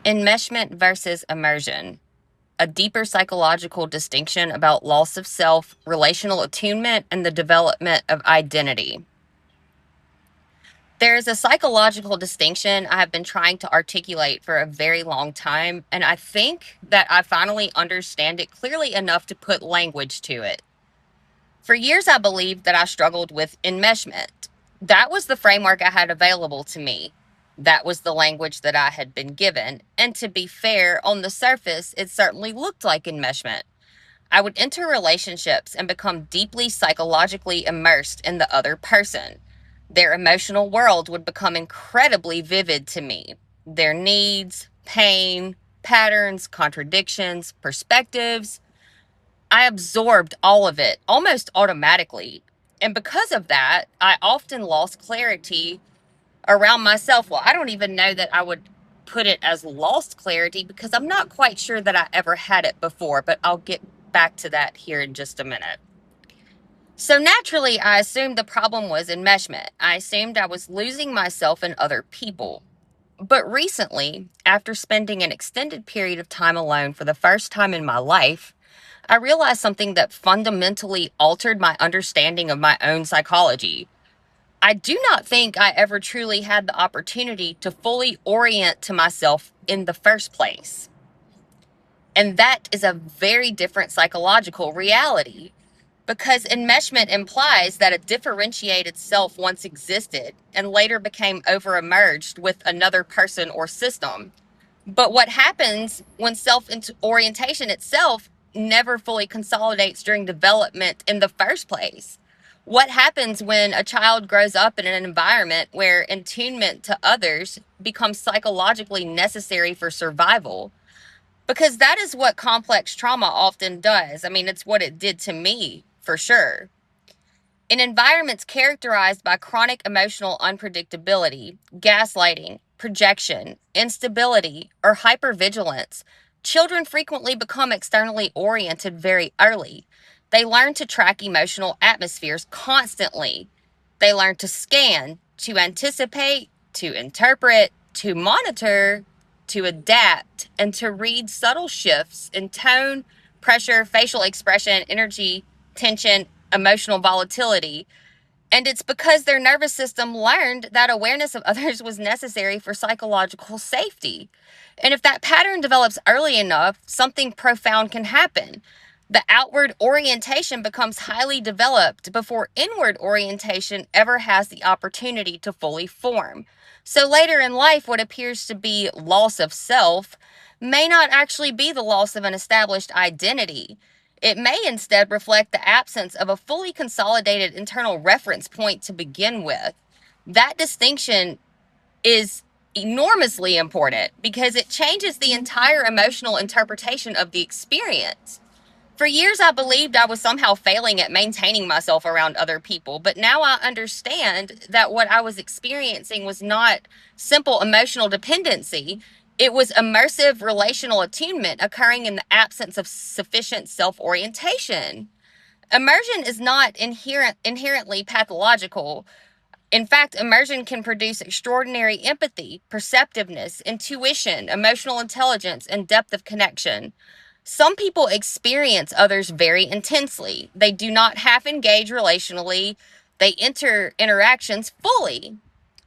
Enmeshment versus immersion, a deeper psychological distinction about loss of self, relational attunement, and the development of identity. There is a psychological distinction I have been trying to articulate for a very long time, and I think that I finally understand it clearly enough to put language to it. For years, I believed that I struggled with enmeshment. That was the framework I had available to me. That was the language that I had been given. And to be fair, on the surface, it certainly looked like enmeshment. I would enter relationships and become deeply psychologically immersed in the other person. Their emotional world would become incredibly vivid to me. Their needs, pain, patterns, contradictions, perspectives, I absorbed all of it almost automatically. And because of that, I often lost clarity around myself. Well, I don't even know that I would put it as lost clarity because I'm not quite sure that I ever had it before, but I'll get back to that here in just a minute. So naturally, I assumed the problem was enmeshment. I assumed I was losing myself in other people. But recently, after spending an extended period of time alone for the first time in my life, I realized something that fundamentally altered my understanding of my own psychology. I do not think I ever truly had the opportunity to fully orient to myself in the first place. And that is a very different psychological reality because enmeshment implies that a differentiated self once existed and later became overemerged with another person or system. But what happens when self orientation itself never fully consolidates during development in the first place? What happens when a child grows up in an environment where attunement to others becomes psychologically necessary for survival? Because that is what complex trauma often does. I mean, it's what it did to me, for sure. In environments characterized by chronic emotional unpredictability, gaslighting, projection, instability, or hypervigilance, children frequently become externally oriented very early. They learn to track emotional atmospheres constantly. They learn to scan, to anticipate, to interpret, to monitor, to adapt, and to read subtle shifts in tone, pressure, facial expression, energy, tension, emotional volatility. And it's because their nervous system learned that awareness of others was necessary for psychological safety. And if that pattern develops early enough, something profound can happen. The outward orientation becomes highly developed before inward orientation ever has the opportunity to fully form. So later in life, what appears to be loss of self may not actually be the loss of an established identity. It may instead reflect the absence of a fully consolidated internal reference point to begin with. That distinction is enormously important because it changes the entire emotional interpretation of the experience. For years, I believed I was somehow failing at maintaining myself around other people, but now I understand that what I was experiencing was not simple emotional dependency. It was immersive relational attunement occurring in the absence of sufficient self orientation. Immersion is not inherently pathological. In fact, immersion can produce extraordinary empathy, perceptiveness, intuition, emotional intelligence, and depth of connection. Some people experience others very intensely. They do not half engage relationally. They enter interactions fully,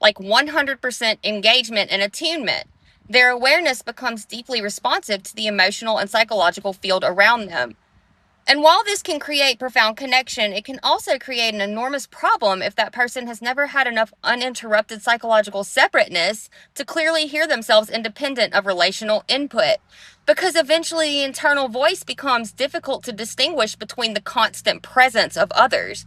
like 100% engagement and attunement. Their awareness becomes deeply responsive to the emotional and psychological field around them. And while this can create profound connection, it can also create an enormous problem if that person has never had enough uninterrupted psychological separateness to clearly hear themselves independent of relational input. Because eventually the internal voice becomes difficult to distinguish between the constant presence of others.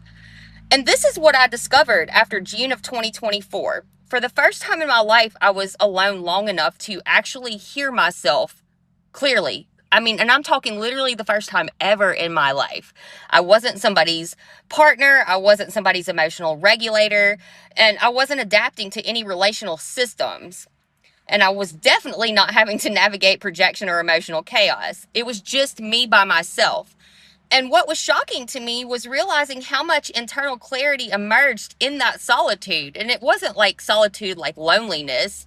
And this is what I discovered after June of 2024. For the first time in my life, I was alone long enough to actually hear myself clearly. I mean, and I'm talking literally the first time ever in my life. I wasn't somebody's partner. I wasn't somebody's emotional regulator. And I wasn't adapting to any relational systems. And I was definitely not having to navigate projection or emotional chaos. It was just me by myself. And what was shocking to me was realizing how much internal clarity emerged in that solitude. And it wasn't like solitude like loneliness,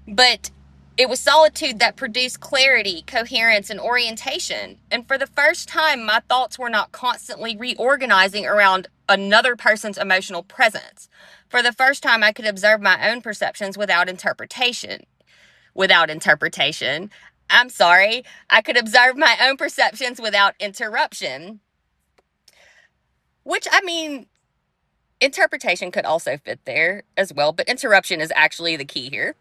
but It was solitude that produced clarity, coherence, and orientation. And for the first time, my thoughts were not constantly reorganizing around another person's emotional presence. For the first time, I could observe my own perceptions without interpretation. Without interpretation. I'm sorry. I could observe my own perceptions without interruption. Which, I mean, interpretation could also fit there as well, but interruption is actually the key here.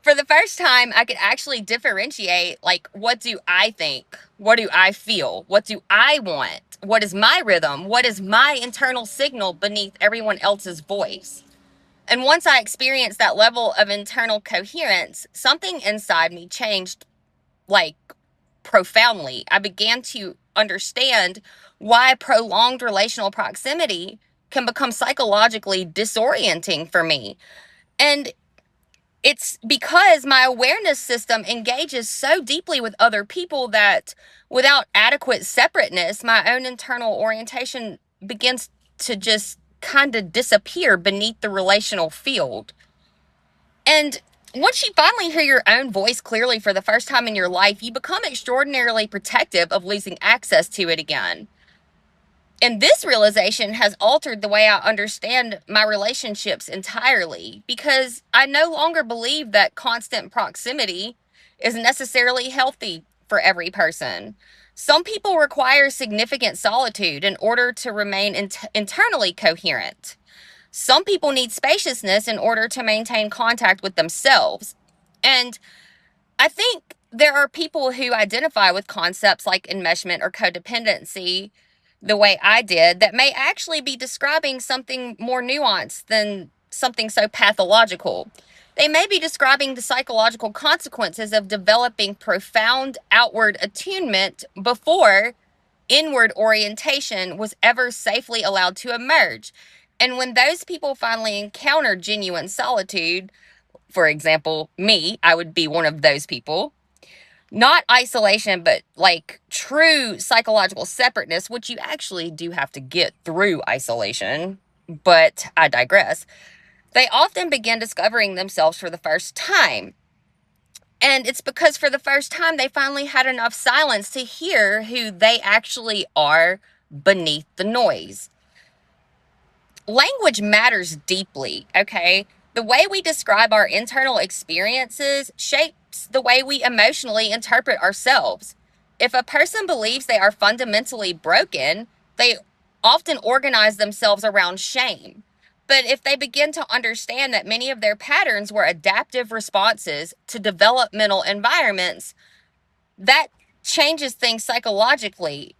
For the first time, I could actually differentiate, like, what do I think? What do I feel? What do I want? What is my rhythm? What is my internal signal beneath everyone else's voice? And once I experienced that level of internal coherence, something inside me changed, like, profoundly. I began to understand why prolonged relational proximity can become psychologically disorienting for me. And it's because my awareness system engages so deeply with other people that without adequate separateness, my own internal orientation begins to just kind of disappear beneath the relational field. And once you finally hear your own voice clearly for the first time in your life, you become extraordinarily protective of losing access to it again. And this realization has altered the way I understand my relationships entirely because I no longer believe that constant proximity is necessarily healthy for every person. Some people require significant solitude in order to remain internally coherent. Some people need spaciousness in order to maintain contact with themselves. And I think there are people who identify with concepts like enmeshment or codependency the way I did that may actually be describing something more nuanced than something so pathological. They may be describing the psychological consequences of developing profound outward attunement before inward orientation was ever safely allowed to emerge. And when those people finally encounter genuine solitude, for example, me, I would be one of those people. Not isolation, but like true psychological separateness, which you actually do have to get through isolation. But I digress. They often begin discovering themselves for the first time. And it's because for the first time, they finally had enough silence to hear who they actually are beneath the noise. Language matters deeply, okay? The way we describe our internal experiences shapes the way we emotionally interpret ourselves. If a person believes they are fundamentally broken, they often organize themselves around shame. But if they begin to understand that many of their patterns were adaptive responses to developmental environments, that changes things psychologically.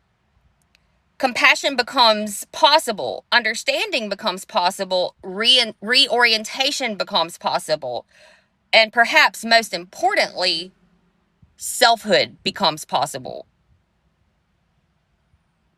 Compassion becomes possible, understanding becomes possible, reorientation becomes possible, and perhaps most importantly, selfhood becomes possible.